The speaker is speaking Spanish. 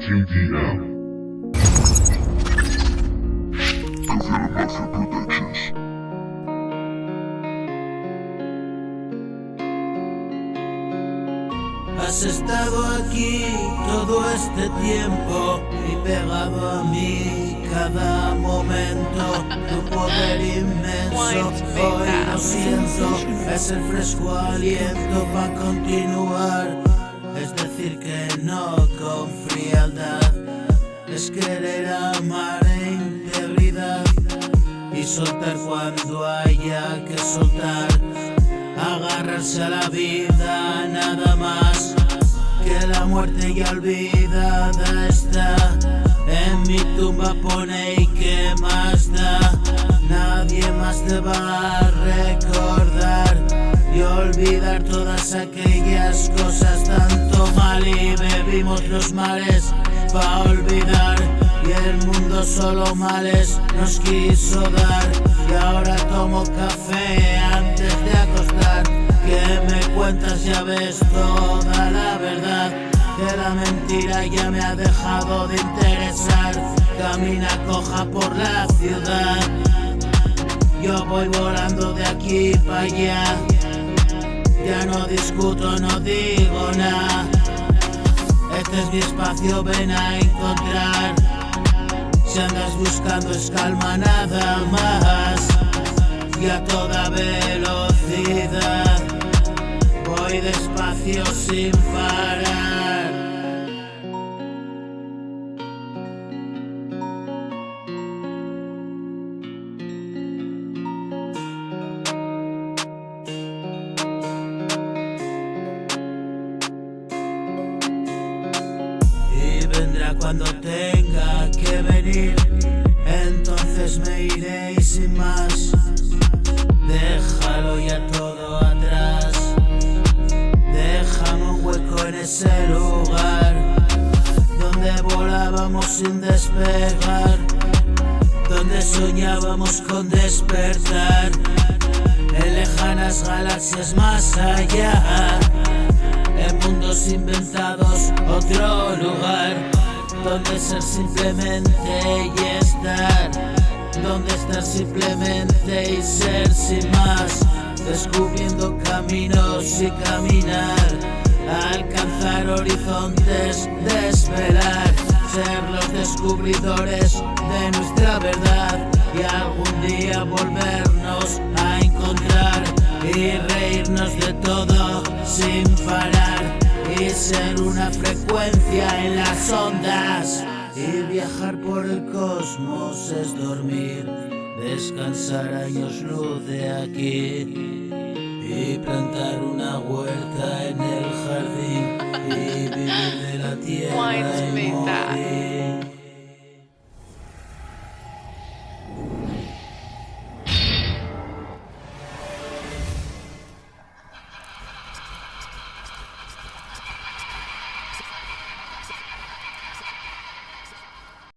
TDM. Mafia Productions. Has estado aquí todo este tiempo y pegado a mí cada momento. Tu poder inmenso, hoy lo siento, es el fresco aliento para continuar. Es decir que no con frialdad, es querer amar en integridad y soltar cuando haya que soltar. Agarrarse a la vida, nada más, que la muerte ya olvidada está. En mi tumba pone y qué más da, nadie más te va a recordar y olvidar todas aquellas cosas tanto mal. Y bebimos los mares pa' olvidar y el mundo solo males nos quiso dar. Y ahora tomo café antes de acostar. ¿Qué me cuentas? Ya ves toda la verdad, que la mentira ya me ha dejado de interesar. Camina coja por la ciudad, yo voy volando de aquí para allá. Ya no discuto, no digo nada. Este es mi espacio, ven a encontrar. Si andas buscando es calma nada más, y a toda velocidad voy despacio sin parar. Y vendrá cuando tenga que venir, entonces me iré y sin más. Déjalo ya todo atrás, déjame un hueco en ese lugar donde volábamos sin despegar, donde soñábamos con despertar en lejanas galaxias más allá, en mundos inventados, otro lugar donde ser simplemente y estar, donde estar simplemente y ser sin más, descubriendo caminos y caminar, alcanzar horizontes, desvelar, ser los descubridores de nuestra verdad y algún día volvernos a encontrar y reírnos de todo sin parar y ser una frecuencia en las ondas. Y viajar por el cosmos es dormir, descansar años luz de aquí y plantar una huerta en el jardín y vivir de la tierra y morir.